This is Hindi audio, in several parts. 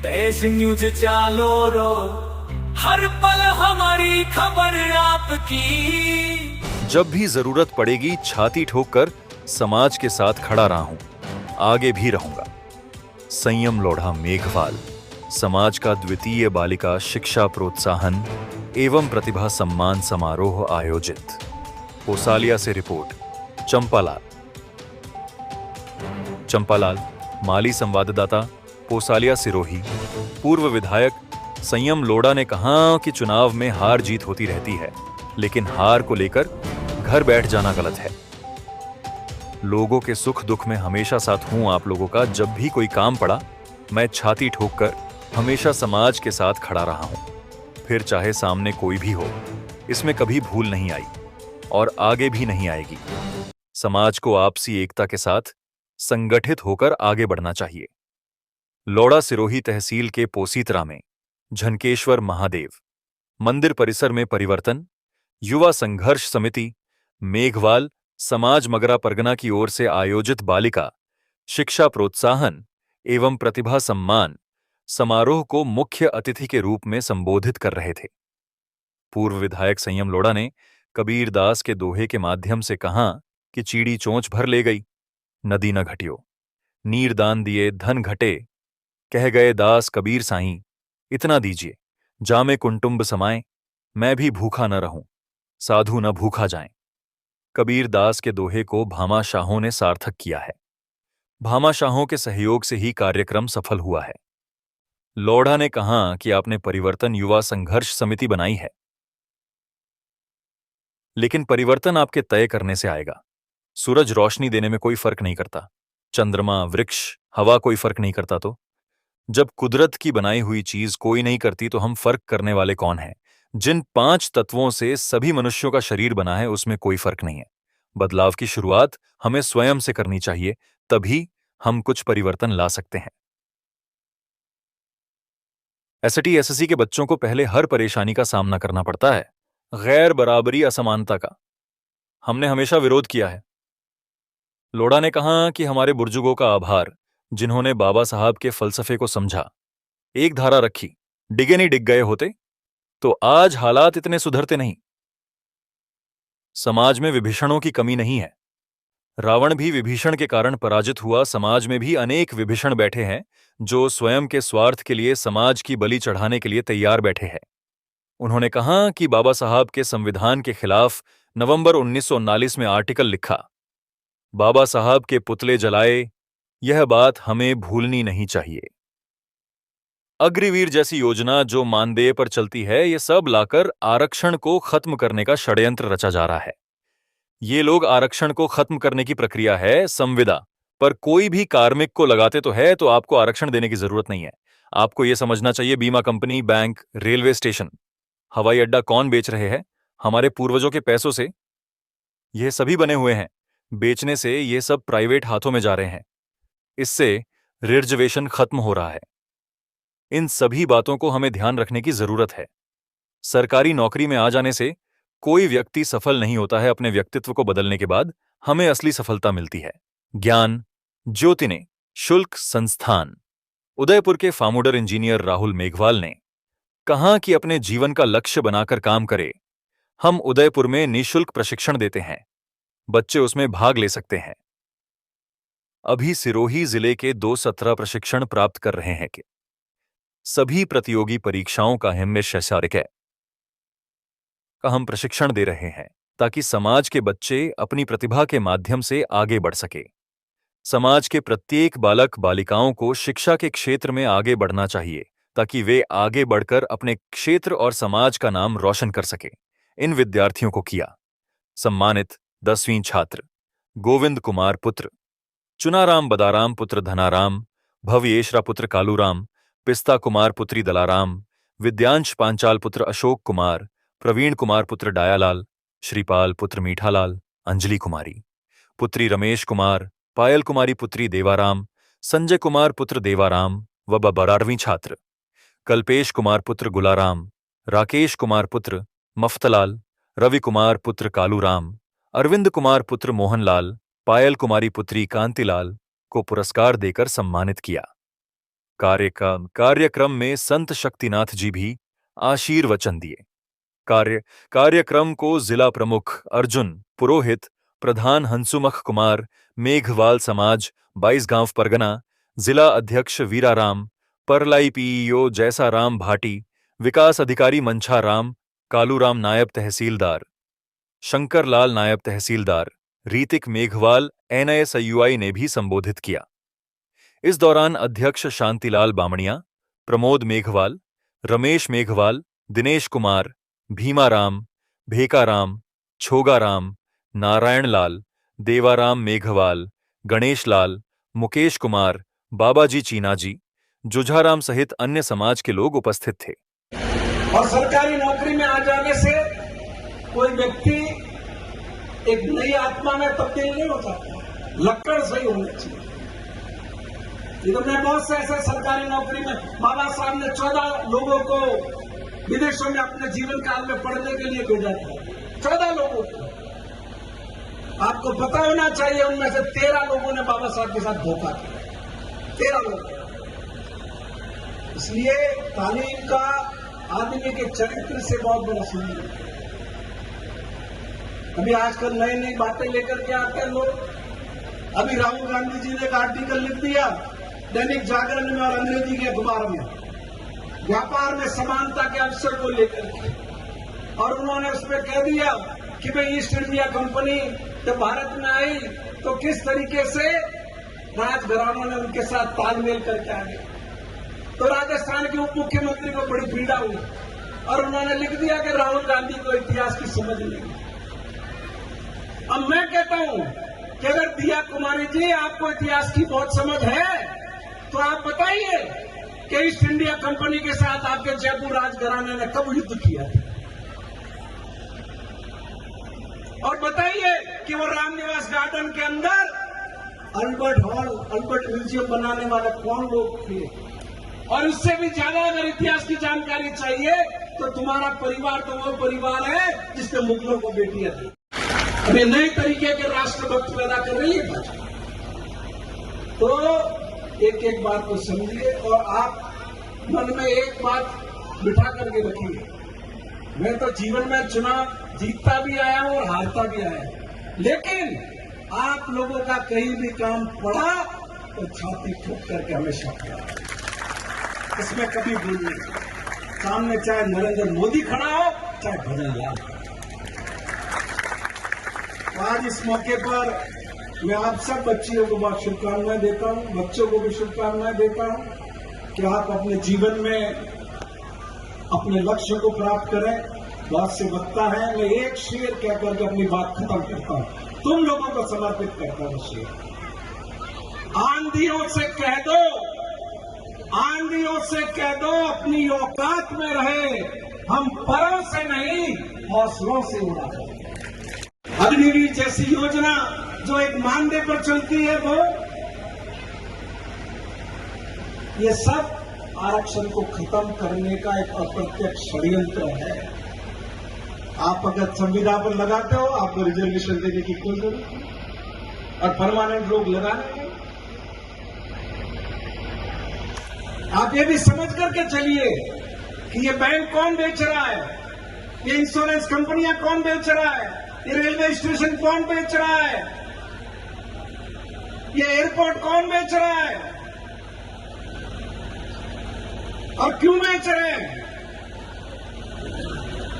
तेज न्यूज चालो रो, हर पल हमारी खबर आपकी। जब भी जरूरत पड़ेगी छाती ठोककर समाज के साथ खड़ा रहा हूं, आगे भी रहूंगा। संयम लोढ़ा मेघवाल समाज का द्वितीय बालिका शिक्षा प्रोत्साहन एवं प्रतिभा सम्मान समारोह आयोजित। पोसालिया से रिपोर्ट चंपालाल। माली संवाददाता पोसालिया सिरोही। पूर्व विधायक संयम लोढ़ा ने कहा कि चुनाव में हार जीत होती रहती है, लेकिन हार को लेकर घर बैठ जाना गलत है। लोगों के सुख दुख में हमेशा साथ हूं आप लोगों का। जब भी कोई काम पड़ा मैं छाती ठोककर हमेशा समाज के साथ खड़ा रहा हूं, फिर चाहे सामने कोई भी हो। इसमें कभी भूल नहीं आई और आगे भी नहीं आएगी। समाज को आपसी एकता के साथ संगठित होकर आगे बढ़ना चाहिए। लोढ़ा सिरोही तहसील के पोसीतरा में झनकेश्वर महादेव मंदिर परिसर में परिवर्तन युवा संघर्ष समिति मेघवाल समाज मगरा परगना की ओर से आयोजित बालिका शिक्षा प्रोत्साहन एवं प्रतिभा सम्मान समारोह को मुख्य अतिथि के रूप में संबोधित कर रहे थे। पूर्व विधायक संयम लोढ़ा ने कबीर दास के दोहे के माध्यम से कहा कि चीड़ी चोंच भर ले गई, नदी न घटियो। नीर दान दिए धन घटे, कह गए दास कबीर साईं, इतना दीजिए जामे कुंटुंब समाए, मैं भी भूखा न रहूं, साधु न भूखा जाएं। कबीर दास के दोहे को भामाशाहों ने सार्थक किया है। भामाशाहों के सहयोग से ही कार्यक्रम सफल हुआ है। लोढ़ा ने कहा कि आपने परिवर्तन युवा संघर्ष समिति बनाई है, लेकिन परिवर्तन आपके तय करने से आएगा। सूरज रोशनी देने में कोई फर्क नहीं करता, चंद्रमा वृक्ष हवा कोई फर्क नहीं करता। तो जब कुदरत की बनाई हुई चीज कोई नहीं करती तो हम फर्क करने वाले कौन हैं? जिन 5 तत्वों से सभी मनुष्यों का शरीर बना है उसमें कोई फर्क नहीं है। बदलाव की शुरुआत हमें स्वयं से करनी चाहिए, तभी हम कुछ परिवर्तन ला सकते हैं। एसटी एसएससी के बच्चों को पहले हर परेशानी का सामना करना पड़ता है, गैर बराबरी असमानता का। हमने हमेशा विरोध किया है। लोढ़ा ने कहा कि हमारे बुजुर्गों का आभार, जिन्होंने बाबा साहब के फलसफे को समझा, एक धारा रखी, डिगे नहीं डिग गए होते तो आज हालात इतने सुधरते नहीं। समाज में विभीषणों की कमी नहीं है। रावण भी विभीषण के कारण पराजित हुआ। समाज में भी अनेक विभीषण बैठे हैं जो स्वयं के स्वार्थ के लिए समाज की बलि चढ़ाने के लिए तैयार बैठे हैं। उन्होंने कहा कि बाबा साहब के संविधान के खिलाफ नवंबर 1939 में आर्टिकल लिखा, बाबा साहब के पुतले जलाए, यह बात हमें भूलनी नहीं चाहिए। अग्निवीर जैसी योजना जो मानदेय पर चलती है, ये सब लाकर आरक्षण को खत्म करने का षड्यंत्र रचा जा रहा है। ये लोग आरक्षण को खत्म करने की प्रक्रिया है संविदा पर कोई भी कार्मिक को लगाते तो है, तो आपको आरक्षण देने की जरूरत नहीं है। आपको यह समझना चाहिए, बीमा कंपनी, बैंक, रेलवे स्टेशन, हवाई अड्डा कौन बेच रहे हैं? हमारे पूर्वजों के पैसों से यह सभी बने हुए हैं। बेचने से ये सब प्राइवेट हाथों में जा रहे हैं। इससे रिजर्वेशन खत्म हो रहा है। इन सभी बातों को हमें ध्यान रखने की जरूरत है। सरकारी नौकरी में आ जाने से कोई व्यक्ति सफल नहीं होता है। अपने व्यक्तित्व को बदलने के बाद हमें असली सफलता मिलती है। ज्ञान ज्योति ने शुल्क संस्थान उदयपुर के फाउंडर इंजीनियर राहुल मेघवाल ने कहा कि अपने जीवन का लक्ष्य बनाकर काम करे। हम उदयपुर में निःशुल्क प्रशिक्षण देते हैं, बच्चे उसमें भाग ले सकते हैं। अभी सिरोही जिले के 2 17 प्रशिक्षण प्राप्त कर रहे हैं कि सभी प्रतियोगी परीक्षाओं का हिम्मेशशारिक का हम प्रशिक्षण दे रहे हैं ताकि समाज के बच्चे अपनी प्रतिभा के माध्यम से आगे बढ़ सके। समाज के प्रत्येक बालक बालिकाओं को शिक्षा के क्षेत्र में आगे बढ़ना चाहिए ताकि वे आगे बढ़कर अपने क्षेत्र और समाज का नाम रोशन कर सके। इन विद्यार्थियों को किया सम्मानित 10वीं छात्र गोविंद कुमार पुत्र चुनाराम बदाराम पुत्र धनाराम, भव्येशरा पुत्र कालूराम, पिस्ता कुमार पुत्री दलाराम, विद्यांश पांचाल पुत्र अशोक कुमार, प्रवीण कुमार पुत्र डायालाल, श्रीपाल पुत्र मीठालाल, अंजलि कुमारी पुत्री रमेश कुमार, पायल कुमारी पुत्री देवाराम, संजय कुमार पुत्र देवाराम व 12वीं छात्र कल्पेश कुमार पुत्र गुलाराम, राकेश कुमार पुत्र मफ्तलाल, रवि कुमार पुत्र कालूराम, अरविंद कुमार पुत्र मोहनलाल, पायल कुमारी पुत्री कांतिलाल को पुरस्कार देकर सम्मानित किया। कार्यक्रम में संत शक्तिनाथ जी भी आशीर्वचन दिए। कार्यक्रम को जिला प्रमुख अर्जुन पुरोहित, प्रधान हंसुमख कुमार, मेघवाल समाज 22 परगना, जिला अध्यक्ष वीराराम, परलाई पीईओ जैसाराम भाटी, विकास अधिकारी मंछाराम, कालूराम नायब तहसीलदार, शंकरलाल नायब तहसीलदार, रीतिक मेघवाल NISUI ने भी संबोधित किया। इस दौरान अध्यक्ष शांतिलाल बामणिया, प्रमोद मेघवाल, रमेश मेघवाल, दिनेश कुमार, भीमाराम, भेकाराम, छोगाराम, नारायण लाल, देवाराम मेघवाल, गणेश लाल, मुकेश कुमार, बाबाजी चीनाजी, जुझाराम सहित अन्य समाज के लोग उपस्थित थे। और सरकारी नौकरी में आ जाने से कोई व्यक्ति एक नई आत्मा में तब्दील नहीं हो सकता, लक्कड़ सही होनी चाहिए। ये तो मैं बहुत से ऐसे सरकारी नौकरी में बाबा साहब ने 14 लोगों को विदेशों में अपने जीवन काल में पढ़ने के लिए भेजा था। 14 लोगों को आपको पता होना चाहिए, उनमें से 13 लोगों ने बाबा साहब के साथ धोखा किया। 13 लोग। इसलिए तालीम का आदमी के चरित्र से बहुत बड़ा संबंध है। अभी आजकल नई नई बातें लेकर के आते हैं लोग। अभी राहुल गांधी जी ने एक आर्टिकल लिख दिया दैनिक जागरण में और अंग्रेजी के अखबार में, व्यापार में समानता के अवसर को लेकर के, और उन्होंने उसमें कह दिया कि भाई ईस्ट इंडिया कंपनी जब भारत में आई तो किस तरीके से राजघरानों ने उनके साथ तालमेल करके आ गए। तो राजस्थान के उप मुख्यमंत्री को बड़ी पीड़ा हुई और उन्होंने लिख दिया कि राहुल गांधी को इतिहास की समझ नहीं। अब मैं कहता हूं कि अगर दिया कुमारी जी आपको इतिहास की बहुत समझ है तो आप बताइए कि ईस्ट इंडिया कंपनी के साथ आपके जयपुर राजघराने ने कब युद्ध किया था, और बताइए कि वो रामनिवास गार्डन के अंदर अल्बर्ट हॉल, अल्बर्ट म्यूजियम बनाने वाले कौन लोग थे। और उससे भी ज्यादा अगर इतिहास की जानकारी चाहिए तो तुम्हारा परिवार तो वो परिवार है जिसने मुगलों को बेटियां दी। अभी नए तरीके के राष्ट्रभक्त पैदा कर रही है भाजपा। तो एक एक बात को समझिए और आप मन में एक बात बिठा करके रखिए, मैं तो जीवन में चुनाव जीतता भी आया हूं और हारता भी आया हूं, लेकिन आप लोगों का कहीं भी काम पड़ा तो छाती ठोक करके हमेशा खड़ा, इसमें कभी भूल नहीं। सामने चाहे नरेंद्र मोदी खड़ा हो चाहे भजन लाल। तो आज इस मौके पर मैं आप सब बच्चियों को बहुत शुभकामनाएं देता हूं, बच्चों को भी शुभकामनाएं देता हूं कि आप अपने जीवन में अपने लक्ष्य को प्राप्त करें। बहुत से वक्ता है, मैं एक शेर कह करके अपनी बात खत्म करता हूं, तुम लोगों को समर्पित करता हूं शेर। आंधियों से कह दो, आंधियों से कह दो अपनी औकात में रहे, हम परों से नहीं हौसलों से उड़ा करें। अग्निवीर जैसी योजना जो एक मानदेय पर चलती है, वो ये सब आरक्षण को खत्म करने का एक अप्रत्यक्ष षड्यंत्र है। आप अगर संविदा पर लगाते हो आपको रिजर्वेशन देने की कोई जरूरत नहीं, और परमानेंट लोग लगाने। आप ये भी समझ करके चलिए कि ये बैंक कौन बेच रहा है, ये इंश्योरेंस कंपनियां कौन बेच रहा है, ये रेलवे स्टेशन कौन बेच रहा है, ये एयरपोर्ट कौन बेच रहा है, और क्यों बेच रहे हैं।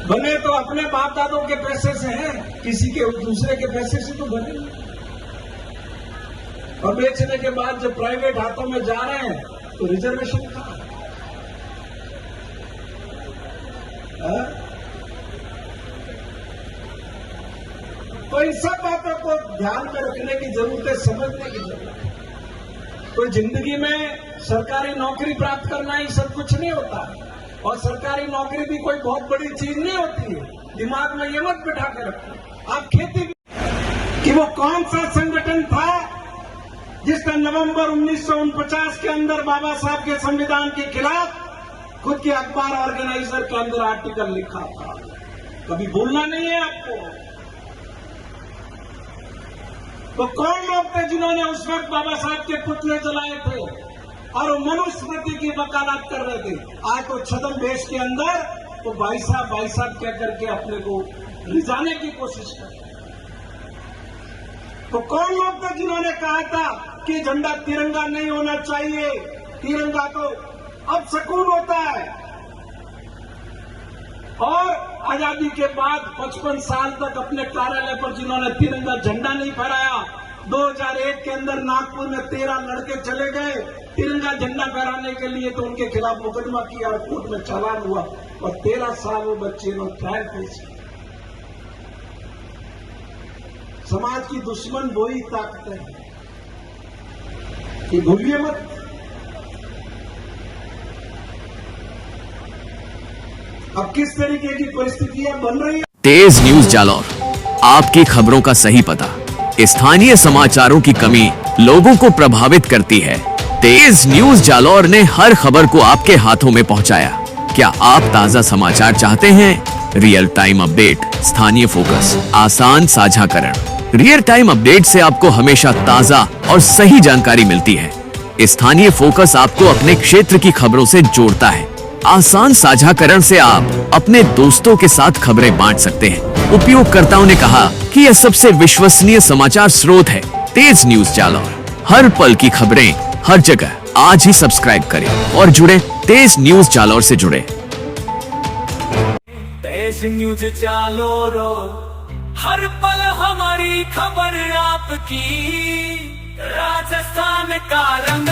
बने तो अपने बाप दादों के पैसे से हैं, किसी के दूसरे के पैसे से तो बने। और बेचने के बाद जब प्राइवेट हाथों में जा रहे हैं तो रिजर्वेशन कहां है? तो इन सब बातों को ध्यान में रखने की जरूरत है, समझने की जरूरत है। तो जिंदगी में सरकारी नौकरी प्राप्त करना ही सब कुछ नहीं होता, और सरकारी नौकरी भी कोई बहुत बड़ी चीज नहीं होती है। दिमाग में ये मत बिठा कर रखो। आप खेती कि वो कौन सा संगठन था जिसने नवंबर 1949 के अंदर बाबा साहब के संविधान के खिलाफ खुद के अखबार ऑर्गेनाइजर के अंदर आर्टिकल लिखा था। कभी भूलना नहीं है आपको। तो कौन लोग थे जिन्होंने उस वक्त बाबा साहब के पुतले जलाए थे? और वो मनुस्मृति की वकालत कर रहे थे। आज तो छदम भेष के अंदर तो भाई साहब कह करके अपने को रिझाने की कोशिश कर रहे। तो कौन लोग थे जिन्होंने कहा था कि झंडा तिरंगा नहीं होना चाहिए, तिरंगा तो अब सकून होता है। और आजादी के बाद 55 साल तक अपने कार्यालय पर जिन्होंने तिरंगा झंडा नहीं फहराया, 2001 के अंदर नागपुर में 13 लड़के चले गए तिरंगा झंडा फहराने के लिए, तो उनके खिलाफ मुकदमा किया और कोर्ट में चालान हुआ और 13 साल वो बच्चे ने ट्रायल पेश किया। समाज की दुश्मन वही ताकत है कि भूलिए मत। अब किस तरीके की परिस्थितियां बन रही है। तेज न्यूज जालौर, आपकी खबरों का सही पता। स्थानीय समाचारों की कमी लोगों को प्रभावित करती है। तेज न्यूज जालौर ने हर खबर को आपके हाथों में पहुंचाया। क्या आप ताजा समाचार चाहते हैं? रियल टाइम अपडेट, स्थानीय फोकस, आसान साझाकरण। रियल टाइम अपडेट से आपको हमेशा ताजा और सही जानकारी मिलती है। स्थानीय फोकस आपको अपने क्षेत्र की खबरों से जोड़ता है। आसान साझाकरण से आप अपने दोस्तों के साथ खबरें बांट सकते हैं। उपयोगकर्ताओं ने कहा कि यह सबसे विश्वसनीय समाचार स्रोत है। तेज न्यूज जालौर, हर पल की खबरें हर जगह। आज ही सब्सक्राइब करें और जुड़े तेज न्यूज जालौर से जुड़े। तेज न्यूज जालौर, हर पल हमारी खबर आपकी। राजस्थान का रंग